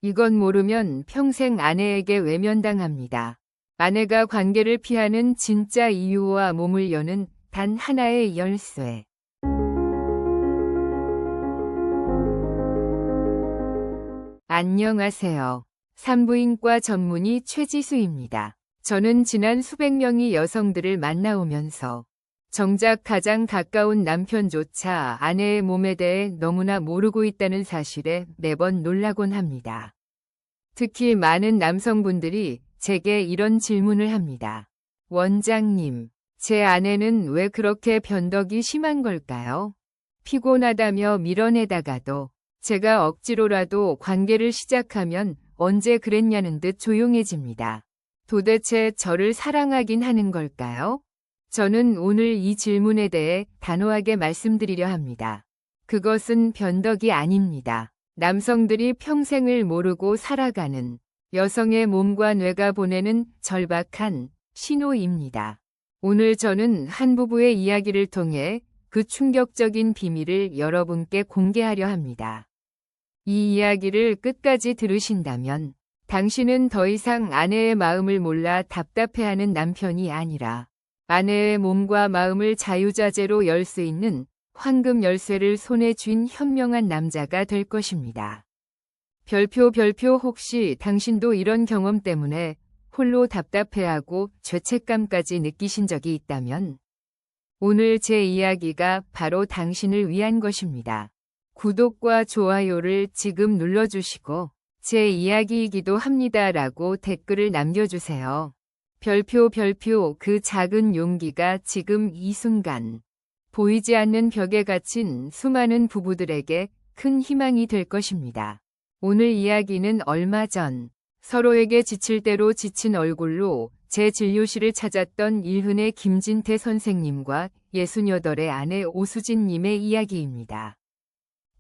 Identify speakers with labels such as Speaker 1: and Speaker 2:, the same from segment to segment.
Speaker 1: 이건 모르면 평생 아내에게 외면당합니다. 아내가 관계를 피하는 진짜 이유와 몸을 여는 단 하나의 열쇠. 안녕하세요. 산부인과 전문의 최지수입니다. 저는 지난 수백 명의 여성들을 만나오면서 정작 가장 가까운 남편조차 아내의 몸에 대해 너무나 모르고 있다는 사실에 매번 놀라곤 합니다. 특히 많은 남성분들이 제게 이런 질문을 합니다. 원장님, 제 아내는 왜 그렇게 변덕이 심한 걸까요? 피곤하다며 밀어내다가도 제가 억지로라도 관계를 시작하면 언제 그랬냐는 듯 조용해집니다. 도대체 저를 사랑하긴 하는 걸까요? 저는 오늘 이 질문에 대해 단호하게 말씀드리려 합니다. 그것은 변덕이 아닙니다. 남성들이 평생을 모르고 살아가는 여성의 몸과 뇌가 보내는 절박한 신호입니다. 오늘 저는 한 부부의 이야기를 통해 그 충격적인 비밀을 여러분께 공개하려 합니다. 이 이야기를 끝까지 들으신다면 당신은 더 이상 아내의 마음을 몰라 답답해하는 남편이 아니라 아내의 몸과 마음을 자유자재로 열 수 있는 황금 열쇠를 손에 쥔 현명한 남자가 될 것입니다. 별표 혹시 당신도 이런 경험 때문에 홀로 답답해하고 죄책감까지 느끼신 적이 있다면 오늘 제 이야기가 바로 당신을 위한 것입니다. 구독과 좋아요를 지금 눌러주시고 제 이야기이기도 합니다라고 댓글을 남겨주세요. 별표 그 작은 용기가 지금 이 순간 보이지 않는 벽에 갇힌 수많은 부부들에게 큰 희망이 될 것입니다. 오늘 이야기는 얼마 전 서로에게 지칠 대로 지친 얼굴로 제 진료실을 찾았던 일흔의 김진태 선생님과 68의 아내 오수진님의 이야기입니다.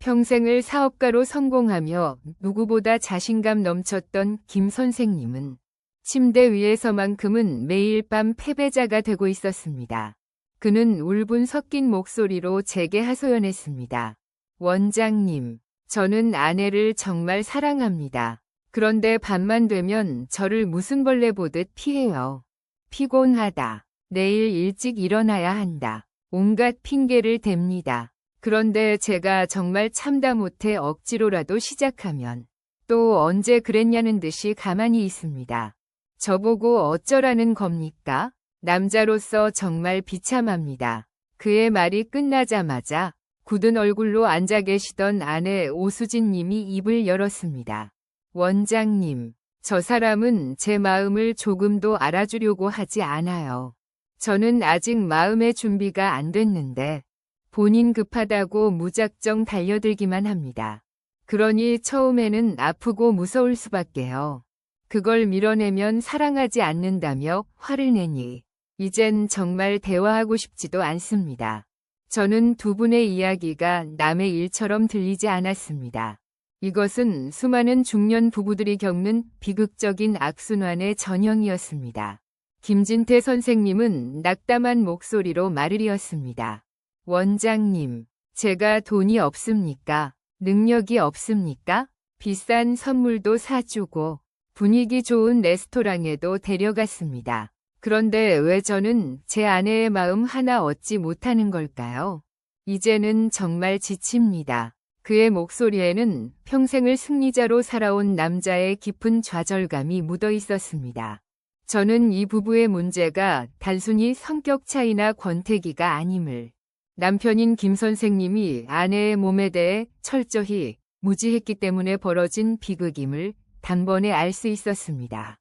Speaker 1: 평생을 사업가로 성공하며 누구보다 자신감 넘쳤던 김 선생님은 침대 위에서만큼은 매일 밤 패배자가 되고 있었습니다. 그는 울분 섞인 목소리로 제게 하소연했습니다. 원장님, 저는 아내를 정말 사랑합니다. 그런데 밤만 되면 저를 무슨 벌레 보듯 피해요. 피곤하다. 내일 일찍 일어나야 한다. 온갖 핑계를 댑니다. 그런데 제가 정말 참다 못해 억지로라도 시작하면 또 언제 그랬냐는 듯이 가만히 있습니다. 저보고 어쩌라는 겁니까? 남자로서 정말 비참합니다. 그의 말이 끝나자마자 굳은 얼굴로 앉아 계시던 아내 오수진 님이 입을 열었습니다. 원장님, 저 사람은 제 마음을 조금도 알아주려고 하지 않아요. 저는 아직 마음의 준비가 안 됐는데 본인 급하다고 무작정 달려들기만 합니다. 그러니 처음에는 아프고 무서울 수밖에요. 그걸 밀어내면 사랑하지 않는다며 화를 내니 이젠 정말 대화하고 싶지도 않습니다. 저는 두 분의 이야기가 남의 일처럼 들리지 않았습니다. 이것은 수많은 중년 부부들이 겪는 비극적인 악순환의 전형이었습니다. 김진태 선생님은 낙담한 목소리로 말을 이었습니다. 원장님, 제가 돈이 없습니까? 능력이 없습니까? 비싼 선물도 사주고 분위기 좋은 레스토랑에도 데려갔습니다. 그런데 왜 저는 제 아내의 마음 하나 얻지 못하는 걸까요? 이제는 정말 지칩니다. 그의 목소리에는 평생을 승리자로 살아온 남자의 깊은 좌절감이 묻어 있었습니다. 저는 이 부부의 문제가 단순히 성격 차이나 권태기가 아님을 남편인 김 선생님이 아내의 몸에 대해 철저히 무지했기 때문에 벌어진 비극임을 단번에 알 수 있었습니다.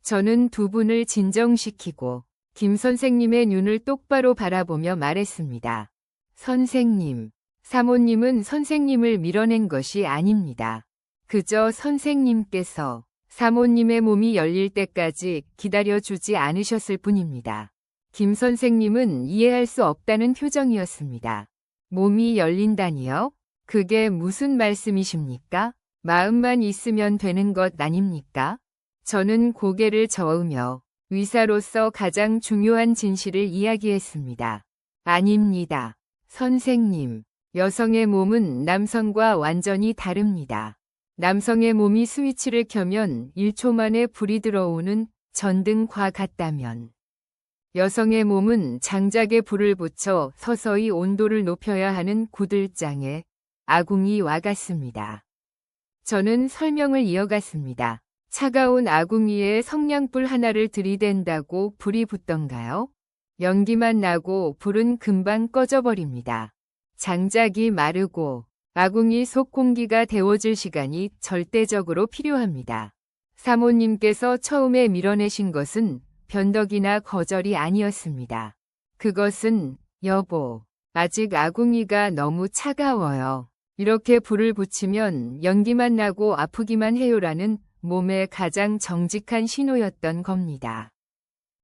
Speaker 1: 저는 두 분을 진정시키고 김 선생님의 눈을 똑바로 바라보며 말했습니다. 선생님, 사모님은 선생님을 밀어낸 것이 아닙니다. 그저 선생님께서 사모님의 몸이 열릴 때까지 기다려주지 않으셨을 뿐입니다. 김 선생님은 이해할 수 없다는 표정이었습니다. 몸이 열린다니요? 그게 무슨 말씀이십니까? 마음만 있으면 되는 것 아닙니까? 저는 고개를 저으며 의사로서 가장 중요한 진실을 이야기했습니다. 아닙니다. 선생님, 여성의 몸은 남성과 완전히 다릅니다. 남성의 몸이 스위치를 켜면 1초 만에 불이 들어오는 전등과 같다면 여성의 몸은 장작에 불을 붙여 서서히 온도를 높여야 하는 구들장의 아궁이와 같습니다. 저는 설명을 이어갔습니다. 차가운 아궁이에 성냥불 하나를 들이댄다고 불이 붙던가요? 연기만 나고 불은 금방 꺼져버립니다. 장작이 마르고 아궁이 속 공기가 데워질 시간이 절대적으로 필요합니다. 사모님께서 처음에 밀어내신 것은 변덕이나 거절이 아니었습니다. 그것은 여보, 아직 아궁이가 너무 차가워요. 이렇게 불을 붙이면 연기만 나고 아프기만 해요라는 몸의 가장 정직한 신호였던 겁니다.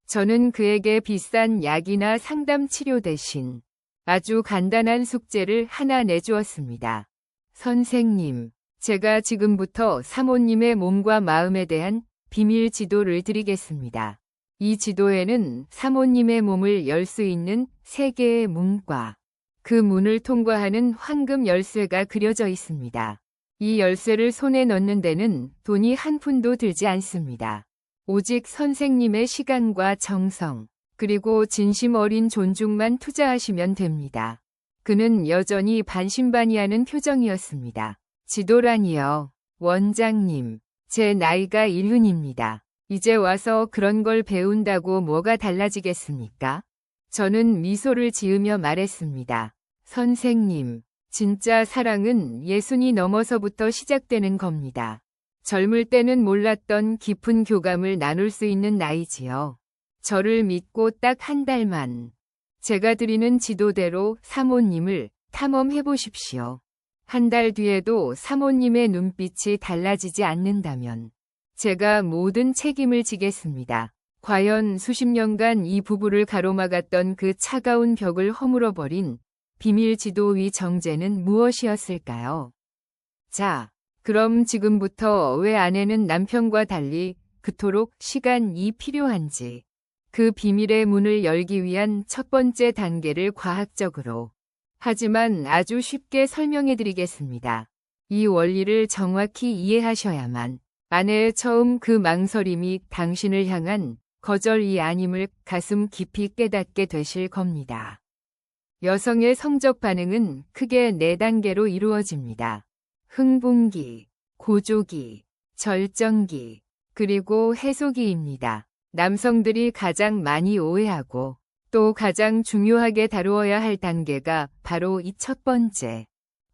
Speaker 1: 저는 그에게 비싼 약이나 상담 치료 대신 아주 간단한 숙제를 하나 내주었습니다. 선생님, 제가 지금부터 사모님의 몸과 마음에 대한 비밀 지도를 드리겠습니다. 이 지도에는 사모님의 몸을 열 수 있는 3개의 문과 그 문을 통과하는 황금 열쇠가 그려져 있습니다. 이 열쇠를 손에 넣는 데는 돈이 한 푼도 들지 않습니다. 오직 선생님의 시간과 정성, 그리고 진심 어린 존중만 투자하시면 됩니다. 그는 여전히 반신반의하는 표정이었습니다. 지도라니요. 원장님, 제 나이가 1륜입니다. 이제 와서 그런 걸 배운다고 뭐가 달라지겠습니까? 저는 미소를 지으며 말했습니다. 선생님, 진짜 사랑은 예순이 넘어서부터 시작되는 겁니다. 젊을 때는 몰랐던 깊은 교감을 나눌 수 있는 나이지요. 저를 믿고 딱 한 달만 제가 드리는 지도대로 사모님을 탐험해 보십시오. 한 달 뒤에도 사모님의 눈빛이 달라지지 않는다면 제가 모든 책임을 지겠습니다. 과연 수십 년간 이 부부를 가로막았던 그 차가운 벽을 허물어버린 비밀 지도 위 정제는 무엇이었을까요? 자, 그럼 지금부터 왜 아내는 남편과 달리 그토록 시간이 필요한지 그 비밀의 문을 열기 위한 첫 번째 단계를 과학적으로 하지만 아주 쉽게 설명해 드리겠습니다. 이 원리를 정확히 이해하셔야만 아내의 처음 그 망설임이 당신을 향한 거절이 아님을 가슴 깊이 깨닫게 되실 겁니다. 여성의 성적 반응은 크게 4단계로 이루어집니다. 흥분기, 고조기, 절정기, 그리고 해소기입니다. 남성들이 가장 많이 오해하고 또 가장 중요하게 다루어야 할 단계가 바로 이 첫 번째,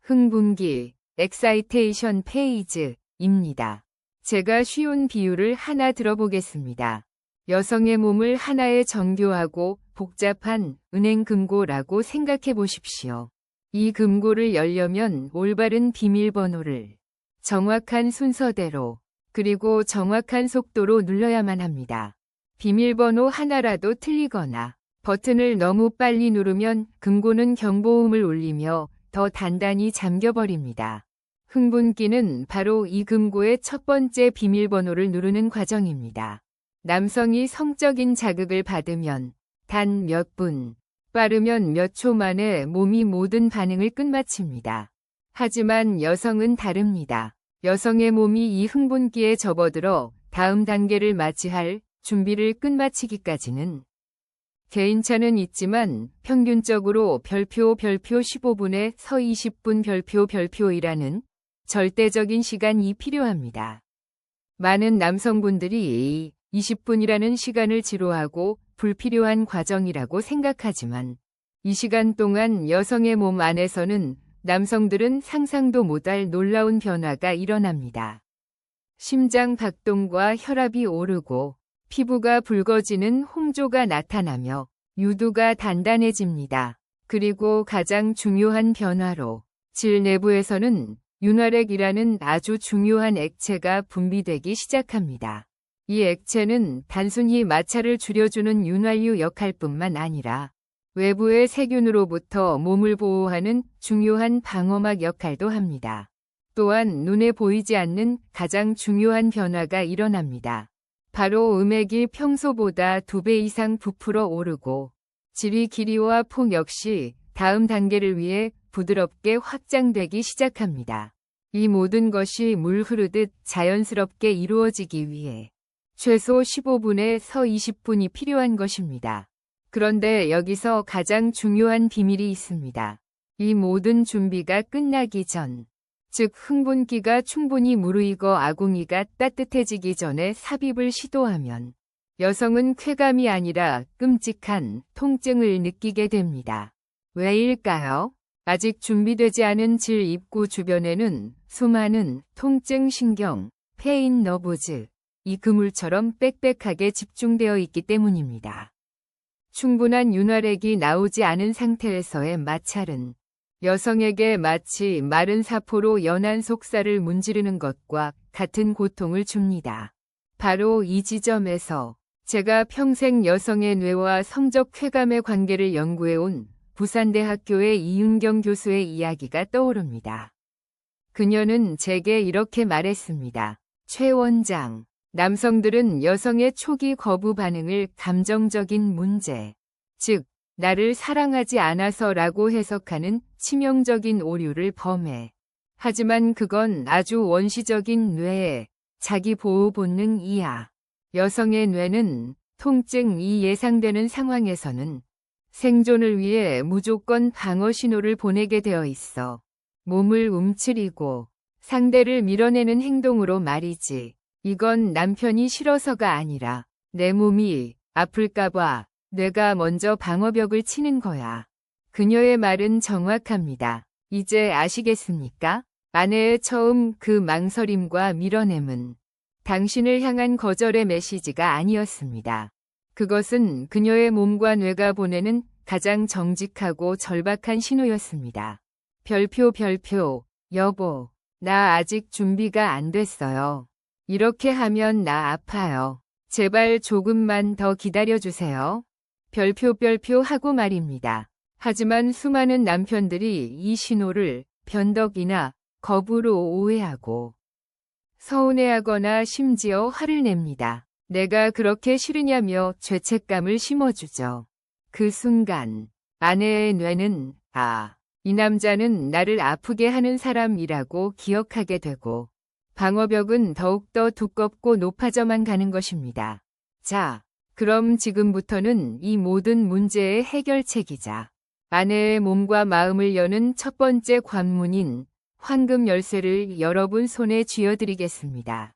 Speaker 1: 흥분기, 엑사이테이션 페이즈입니다. 제가 쉬운 비유를 하나 들어보겠습니다. 여성의 몸을 하나의 정교하고 복잡한 은행 금고라고 생각해 보십시오. 이 금고를 열려면 올바른 비밀번호를 정확한 순서대로 그리고 정확한 속도로 눌러야만 합니다. 비밀번호 하나라도 틀리거나 버튼을 너무 빨리 누르면 금고는 경보음을 울리며 더 단단히 잠겨버립니다. 흥분기는 바로 이 금고의 첫 번째 비밀번호를 누르는 과정입니다. 남성이 성적인 자극을 받으면 단 몇 분, 빠르면 몇 초 만에 몸이 모든 반응을 끝마칩니다. 하지만 여성은 다릅니다. 여성의 몸이 이 흥분기에 접어들어 다음 단계를 맞이할 준비를 끝마치기까지는 개인차는 있지만 평균적으로 별표 15분에서 20분 별표이라는 절대적인 시간이 필요합니다. 많은 남성분들이 20분이라는 시간을 지루하고 불필요한 과정이라고 생각하지만 이 시간 동안 여성의 몸 안에서는 남성들은 상상도 못할 놀라운 변화가 일어납니다. 심장 박동과 혈압이 오르고 피부가 붉어지는 홍조가 나타나며 유두가 단단해집니다. 그리고 가장 중요한 변화로 질 내부에서는 윤활액이라는 아주 중요한 액체가 분비되기 시작합니다. 이 액체는 단순히 마찰을 줄여주는 윤활유 역할뿐만 아니라 외부의 세균으로부터 몸을 보호하는 중요한 방어막 역할도 합니다. 또한 눈에 보이지 않는 가장 중요한 변화가 일어납니다. 바로 음액이 평소보다 2배 이상 부풀어 오르고 질의 길이와 폭 역시 다음 단계를 위해 부드럽게 확장되기 시작합니다. 이 모든 것이 물 흐르듯 자연스럽게 이루어지기 위해 최소 15분에서 20분이 필요한 것입니다. 그런데 여기서 가장 중요한 비밀이 있습니다. 이 모든 준비가 끝나기 전, 즉 흥분기가 충분히 무르익어 아궁이가 따뜻해지기 전에 삽입을 시도하면 여성은 쾌감이 아니라 끔찍한 통증을 느끼게 됩니다. 왜일까요? 아직 준비되지 않은 질 입구 주변에는 수많은 통증 신경, 페인 너브즈, 이 그물처럼 빽빽하게 집중되어 있기 때문입니다. 충분한 윤활액이 나오지 않은 상태에서의 마찰은 여성에게 마치 마른 사포로 연한 속살을 문지르는 것과 같은 고통을 줍니다. 바로 이 지점에서 제가 평생 여성의 뇌와 성적 쾌감의 관계를 연구해온 부산대학교의 이윤경 교수의 이야기가 떠오릅니다. 그녀는 제게 이렇게 말했습니다. 최 원장, 남성들은 여성의 초기 거부 반응을 감정적인 문제, 즉 나를 사랑하지 않아서라고 해석하는 치명적인 오류를 범해. 하지만 그건 아주 원시적인 뇌의 자기 보호 본능이야. 여성의 뇌는 통증이 예상되는 상황에서는 생존을 위해 무조건 방어 신호를 보내게 되어 있어. 몸을 움츠리고 상대를 밀어내는 행동으로 말이지. 이건 남편이 싫어서가 아니라 내 몸이 아플까봐 뇌가 먼저 방어벽을 치는 거야. 그녀의 말은 정확합니다. 이제 아시겠습니까? 아내의 처음 그 망설임과 밀어냄은 당신을 향한 거절의 메시지가 아니었습니다. 그것은 그녀의 몸과 뇌가 보내는 가장 정직하고 절박한 신호였습니다. 별표, 여보, 나 아직 준비가 안 됐어요. 이렇게 하면 나 아파요. 제발 조금만 더 기다려주세요. 별표 하고 말입니다. 하지만 수많은 남편들이 이 신호를 변덕이나 거부로 오해하고 서운해하거나 심지어 화를 냅니다. 내가 그렇게 싫으냐며 죄책감을 심어주죠. 그 순간 아내의 뇌는 이 남자는 나를 아프게 하는 사람이라고 기억하게 되고 방어벽은 더욱더 두껍고 높아져만 가는 것입니다. 자, 그럼 지금부터는 이 모든 문제의 해결책이자 아내의 몸과 마음을 여는 첫 번째 관문인 황금 열쇠를 여러분 손에 쥐어드리겠습니다.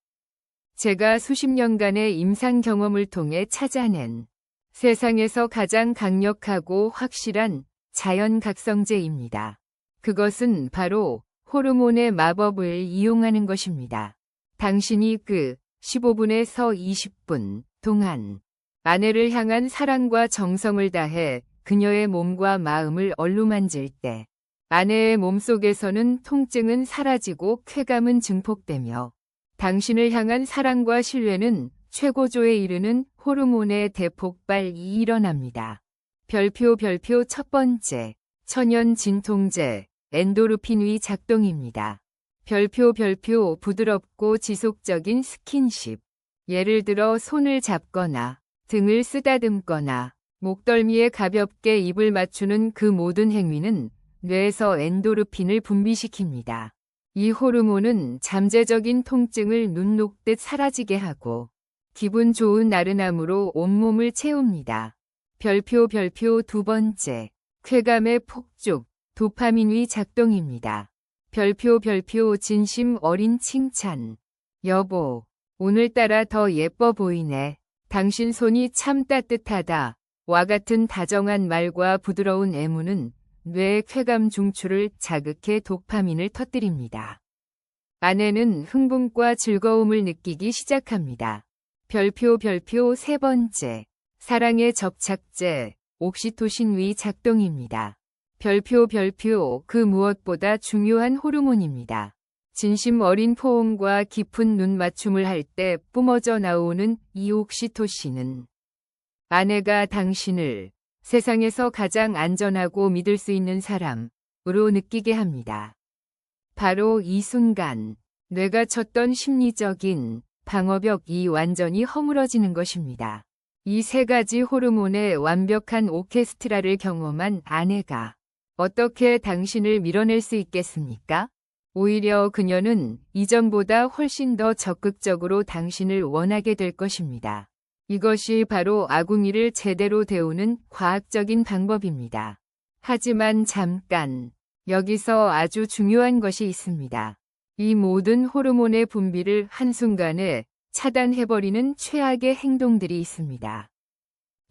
Speaker 1: 제가 수십 년간의 임상 경험을 통해 찾아낸 세상에서 가장 강력하고 확실한 자연각성제입니다. 그것은 바로 호르몬의 마법을 이용하는 것입니다. 당신이 그 15분에서 20분 동안 아내를 향한 사랑과 정성을 다해 그녀의 몸과 마음을 얼루만질 때 아내의 몸속에서는 통증은 사라지고 쾌감은 증폭되며 당신을 향한 사랑과 신뢰는 최고조에 이르는 호르몬의 대폭발이 일어납니다. 별표 첫 번째, 천연 진통제, 엔도르핀의 작동입니다. 별표 부드럽고 지속적인 스킨십. 예를 들어 손을 잡거나 등을 쓰다듬거나 목덜미에 가볍게 입을 맞추는 그 모든 행위는 뇌에서 엔도르핀을 분비시킵니다. 이 호르몬은 잠재적인 통증을 눈 녹듯 사라지게 하고 기분 좋은 나른함으로 온몸을 채웁니다. 별표 두 번째, 쾌감의 폭죽, 도파민의 작동입니다. 별표 진심 어린 칭찬. 여보, 오늘따라 더 예뻐 보이네. 당신 손이 참 따뜻하다. 와 같은 다정한 말과 부드러운 애무는 뇌의 쾌감 중추를 자극해 도파민을 터뜨립니다. 아내는 흥분과 즐거움을 느끼기 시작합니다. 별표 세 번째, 사랑의 접착제, 옥시토신의 작동입니다. 별표 그 무엇보다 중요한 호르몬입니다. 진심 어린 포옹과 깊은 눈 맞춤을 할 때 뿜어져 나오는 이 옥시토신은 아내가 당신을 세상에서 가장 안전하고 믿을 수 있는 사람으로 느끼게 합니다. 바로 이 순간 뇌가 쳤던 심리적인 방어벽이 완전히 허물어지는 것입니다. 이 세 가지 호르몬의 완벽한 오케스트라를 경험한 아내가 어떻게 당신을 밀어낼 수 있겠습니까? 오히려 그녀는 이전보다 훨씬 더 적극적으로 당신을 원하게 될 것입니다. 이것이 바로 아궁이를 제대로 데우는 과학적인 방법입니다. 하지만 잠깐, 여기서 아주 중요한 것이 있습니다. 이 모든 호르몬의 분비를 한순간에 차단해버리는 최악의 행동들이 있습니다.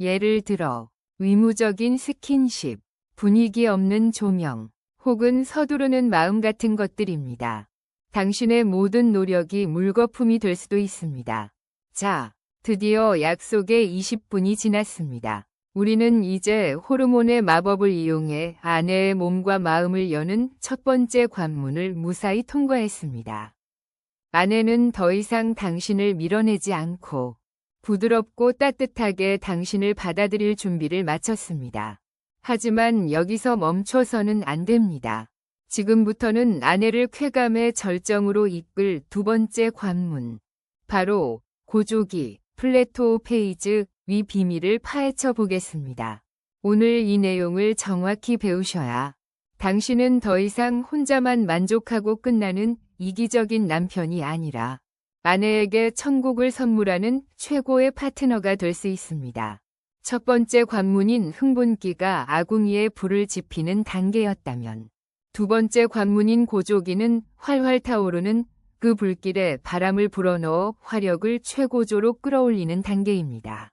Speaker 1: 예를 들어, 의무적인 스킨십, 분위기 없는 조명, 혹은 서두르는 마음 같은 것들입니다. 당신의 모든 노력이 물거품이 될 수도 있습니다. 자, 드디어 약속의 20분이 지났습니다. 우리는 이제 호르몬의 마법을 이용해 아내의 몸과 마음을 여는 첫 번째 관문을 무사히 통과했습니다. 아내는 더 이상 당신을 밀어내지 않고 부드럽고 따뜻하게 당신을 받아들일 준비를 마쳤습니다. 하지만 여기서 멈춰서는 안 됩니다. 지금부터는 아내를 쾌감의 절정으로 이끌 두 번째 관문, 바로 고조기, 플래토 페이즈 위 비밀을 파헤쳐 보겠습니다. 오늘 이 내용을 정확히 배우셔야 당신은 더 이상 혼자만 만족하고 끝나는 이기적인 남편이 아니라 아내에게 천국을 선물하는 최고의 파트너가 될 수 있습니다. 첫 번째 관문인 흥분기가 아궁이에 불을 지피는 단계였다면 두 번째 관문인 고조기는 활활 타오르는 그 불길에 바람을 불어넣어 화력을 최고조로 끌어올리는 단계입니다.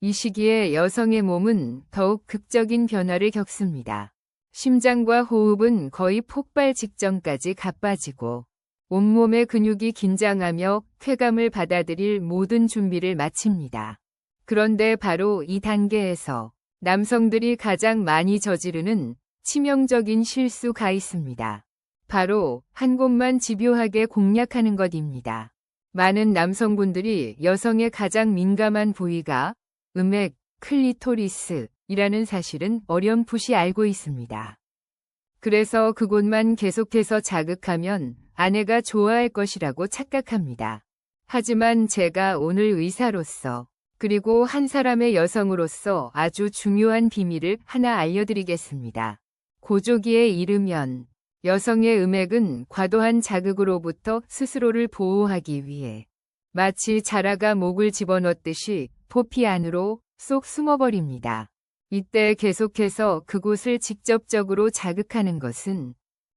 Speaker 1: 이 시기에 여성의 몸은 더욱 극적인 변화를 겪습니다. 심장과 호흡은 거의 폭발 직전까지 가빠지고 온몸의 근육이 긴장하며 쾌감을 받아들일 모든 준비를 마칩니다. 그런데 바로 이 단계에서 남성들이 가장 많이 저지르는 치명적인 실수가 있습니다. 바로 한 곳만 집요하게 공략하는 것입니다. 많은 남성분들이 여성의 가장 민감한 부위가 음액, 클리토리스이라는 사실은 어렴풋이 알고 있습니다. 그래서 그곳만 계속해서 자극하면 아내가 좋아할 것이라고 착각합니다. 하지만 제가 오늘 의사로서 그리고 한 사람의 여성으로서 아주 중요한 비밀을 하나 알려드리겠습니다. 고조기에 이르면 여성의 음액은 과도한 자극으로부터 스스로를 보호하기 위해 마치 자라가 목을 집어넣듯이 포피 안으로 쏙 숨어버립니다. 이때 계속해서 그곳을 직접적으로 자극하는 것은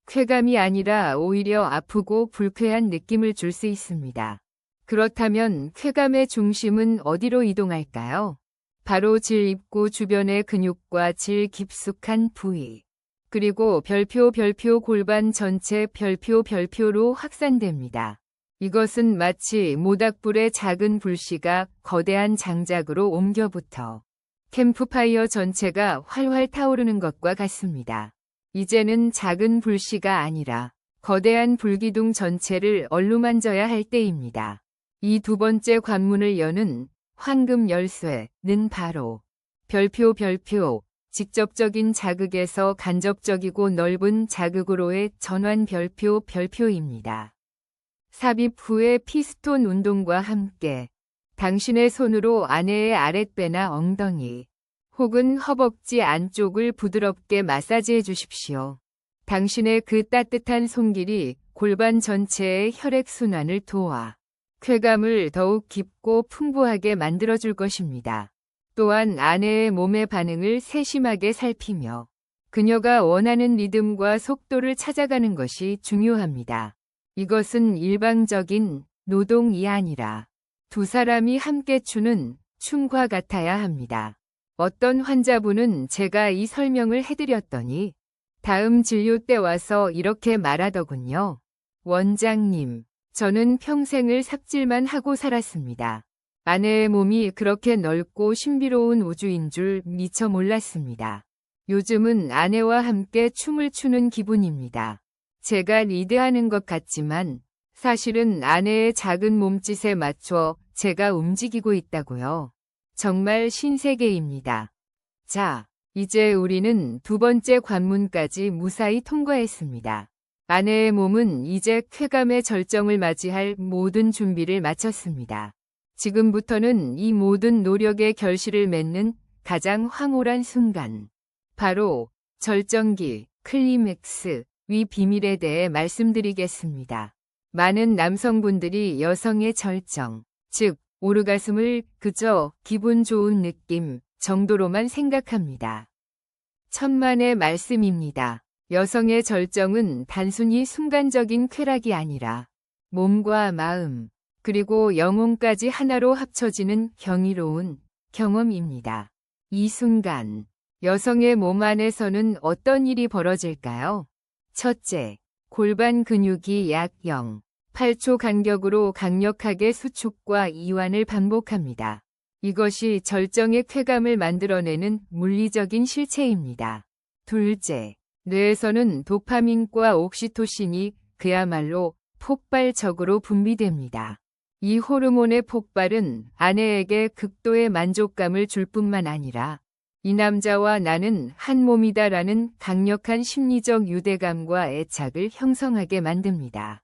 Speaker 1: 쾌감이 아니라 오히려 아프고 불쾌한 느낌을 줄 수 있습니다. 그렇다면 쾌감의 중심은 어디로 이동할까요? 바로 질 입구 주변의 근육과 질 깊숙한 부위, 그리고 별표 골반 전체 별표로 확산됩니다. 이것은 마치 모닥불의 작은 불씨가 거대한 장작으로 옮겨붙어 캠프파이어 전체가 활활 타오르는 것과 같습니다. 이제는 작은 불씨가 아니라 거대한 불기둥 전체를 얼루만져야 할 때입니다. 이 두 번째 관문을 여는 황금 열쇠는 바로 별표 직접적인 자극에서 간접적이고 넓은 자극으로의 전환 별표입니다. 삽입 후의 피스톤 운동과 함께 당신의 손으로 아내의 아랫배나 엉덩이 혹은 허벅지 안쪽을 부드럽게 마사지해 주십시오. 당신의 그 따뜻한 손길이 골반 전체의 혈액순환을 도와 쾌감을 더욱 깊고 풍부하게 만들어줄 것입니다. 또한 아내의 몸의 반응을 세심하게 살피며 그녀가 원하는 리듬과 속도를 찾아가는 것이 중요합니다. 이것은 일방적인 노동이 아니라 두 사람이 함께 추는 춤과 같아야 합니다. 어떤 환자분은 제가 이 설명을 해드렸더니 다음 진료 때 와서 이렇게 말하더군요. 원장님, 저는 평생을 삽질만 하고 살았습니다. 아내의 몸이 그렇게 넓고 신비로운 우주인 줄 미처 몰랐습니다. 요즘은 아내와 함께 춤을 추는 기분입니다. 제가 리드하는 것 같지만 사실은 아내의 작은 몸짓에 맞춰 제가 움직이고 있다고요. 정말 신세계입니다. 자, 이제 우리는 두 번째 관문까지 무사히 통과했습니다. 아내의 몸은 이제 쾌감의 절정을 맞이할 모든 준비를 마쳤습니다. 지금부터는 이 모든 노력의 결실을 맺는 가장 황홀한 순간, 바로 절정기, 클리맥스 위 비밀에 대해 말씀드리겠습니다. 많은 남성분들이 여성의 절정, 즉 오르가슴을 그저 기분 좋은 느낌 정도로만 생각합니다. 천만의 말씀입니다. 여성의 절정은 단순히 순간적인 쾌락이 아니라 몸과 마음, 그리고 영혼까지 하나로 합쳐지는 경이로운 경험입니다. 이 순간, 여성의 몸 안에서는 어떤 일이 벌어질까요? 첫째, 골반 근육이 약 0.8초 간격으로 강력하게 수축과 이완을 반복합니다. 이것이 절정의 쾌감을 만들어내는 물리적인 실체입니다. 둘째, 뇌에서는 도파민과 옥시토신이 그야말로 폭발적으로 분비됩니다. 이 호르몬의 폭발은 아내에게 극도의 만족감을 줄 뿐만 아니라 이 남자와 나는 한 몸이다라는 강력한 심리적 유대감과 애착을 형성하게 만듭니다.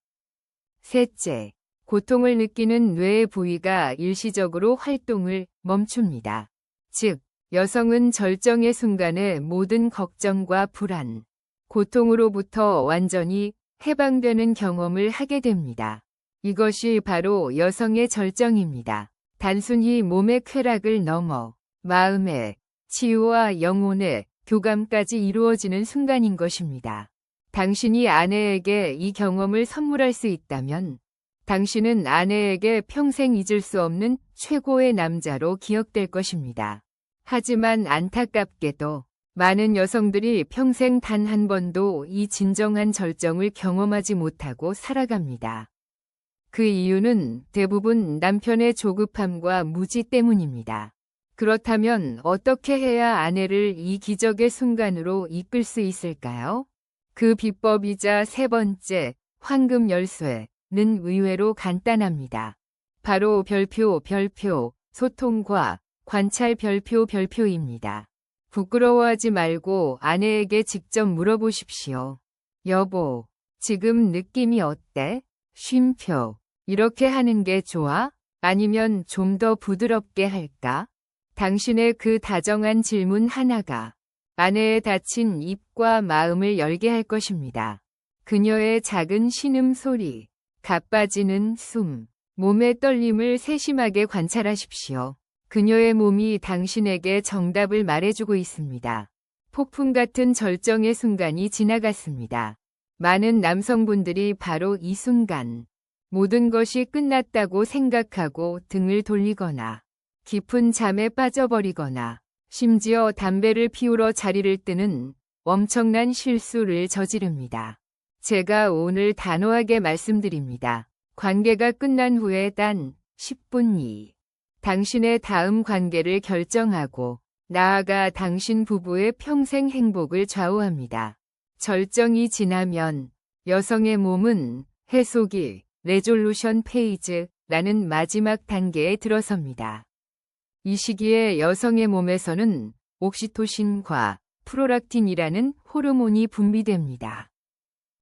Speaker 1: 셋째, 고통을 느끼는 뇌의 부위가 일시적으로 활동을 멈춥니다. 즉, 여성은 절정의 순간에 모든 걱정과 불안, 고통으로부터 완전히 해방되는 경험을 하게 됩니다. 이것이 바로 여성의 절정입니다. 단순히 몸의 쾌락을 넘어 마음의 치유와 영혼의 교감까지 이루어지는 순간인 것입니다. 당신이 아내에게 이 경험을 선물할 수 있다면 당신은 아내에게 평생 잊을 수 없는 최고의 남자로 기억될 것입니다. 하지만 안타깝게도 많은 여성들이 평생 단 한 번도 이 진정한 절정을 경험하지 못하고 살아갑니다. 그 이유는 대부분 남편의 조급함과 무지 때문입니다. 그렇다면 어떻게 해야 아내를 이 기적의 순간으로 이끌 수 있을까요? 그 비법이자 세 번째, 황금 열쇠는 의외로 간단합니다. 바로 별표, 소통과 관찰 별표입니다. 부끄러워하지 말고 아내에게 직접 물어보십시오. 여보, 지금 느낌이 어때? 쉼표. 이렇게 하는 게 좋아? 아니면 좀 더 부드럽게 할까? 당신의 그 다정한 질문 하나가 아내의 닫힌 입과 마음을 열게 할 것입니다. 그녀의 작은 신음소리, 가빠지는 숨, 몸의 떨림을 세심하게 관찰하십시오. 그녀의 몸이 당신에게 정답을 말해주고 있습니다. 폭풍 같은 절정의 순간이 지나갔습니다. 많은 남성분들이 바로 이 순간, 모든 것이 끝났다고 생각하고 등을 돌리거나 깊은 잠에 빠져버리거나 심지어 담배를 피우러 자리를 뜨는 엄청난 실수를 저지릅니다. 제가 오늘 단호하게 말씀드립니다. 관계가 끝난 후에 단 10분이 당신의 다음 관계를 결정하고 나아가 당신 부부의 평생 행복을 좌우합니다. 절정이 지나면 여성의 몸은 해소기, 레졸루션 페이즈라는 마지막 단계에 들어섭니다. 이 시기에 여성의 몸에서는 옥시토신과 프롤락틴이라는 호르몬이 분비됩니다.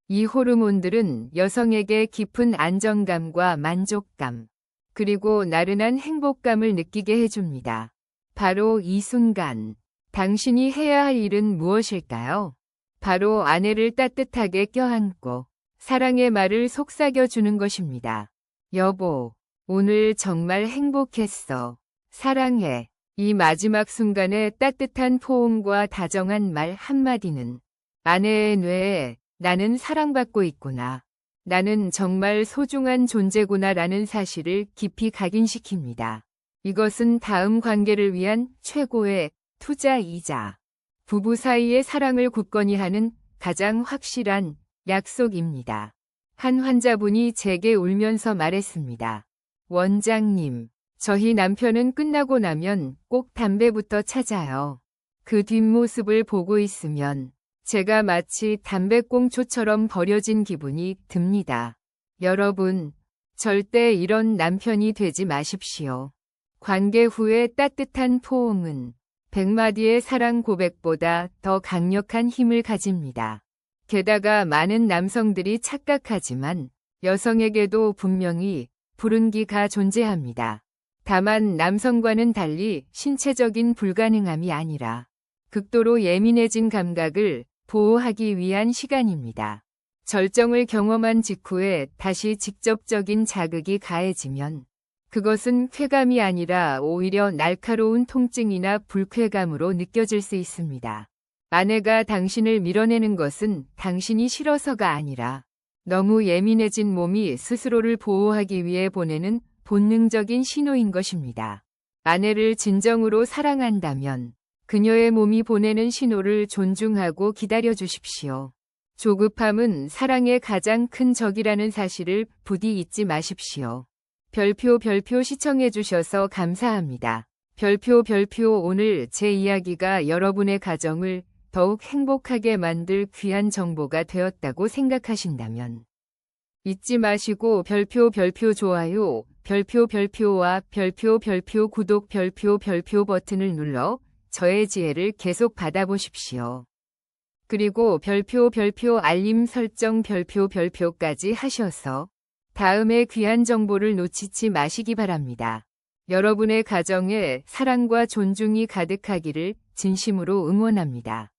Speaker 1: 이 호르몬들은 여성에게 깊은 안정감과 만족감, 그리고 나른한 행복감을 느끼게 해줍니다. 바로 이 순간, 당신이 해야 할 일은 무엇일까요? 바로 아내를 따뜻하게 껴안고 사랑의 말을 속삭여주는 것입니다. 여보, 오늘 정말 행복했어. 사랑해. 이 마지막 순간의 따뜻한 포옹과 다정한 말 한마디는 아내의 뇌에 나는 사랑받고 있구나. 나는 정말 소중한 존재구나 라는 사실을 깊이 각인시킵니다. 이것은 다음 관계를 위한 최고의 투자이자 부부 사이의 사랑을 굳건히 하는 가장 확실한 약속입니다. 한 환자분이 제게 울면서 말했습니다. 원장님, 저희 남편은 끝나고 나면 꼭 담배부터 찾아요. 그 뒷모습을 보고 있으면 제가 마치 담배꽁초처럼 버려진 기분이 듭니다. 여러분, 절대 이런 남편이 되지 마십시오. 관계 후의 따뜻한 포옹은 100마디의 사랑 고백보다 더 강력한 힘을 가집니다. 게다가 많은 남성들이 착각하지만 여성에게도 분명히 불운기가 존재합니다. 다만 남성과는 달리 신체적인 불가능함이 아니라 극도로 예민해진 감각을 보호하기 위한 시간입니다. 절정을 경험한 직후에 다시 직접적인 자극이 가해지면 그것은 쾌감이 아니라 오히려 날카로운 통증이나 불쾌감으로 느껴질 수 있습니다. 아내가 당신을 밀어내는 것은 당신이 싫어서가 아니라 너무 예민해진 몸이 스스로를 보호하기 위해 보내는 본능적인 신호인 것입니다. 아내를 진정으로 사랑한다면 그녀의 몸이 보내는 신호를 존중하고 기다려 주십시오. 조급함은 사랑의 가장 큰 적이라는 사실을 부디 잊지 마십시오. 별표 시청해 주셔서 감사합니다. 별표 오늘 제 이야기가 여러분의 가정을 더욱 행복하게 만들 귀한 정보가 되었다고 생각하신다면 잊지 마시고 별표 좋아요, 별표와 별표 구독 별표 버튼을 눌러 저의 지혜를 계속 받아보십시오. 그리고 별표 알림 설정 별표까지 하셔서 다음에 귀한 정보를 놓치지 마시기 바랍니다. 여러분의 가정에 사랑과 존중이 가득하기를 진심으로 응원합니다.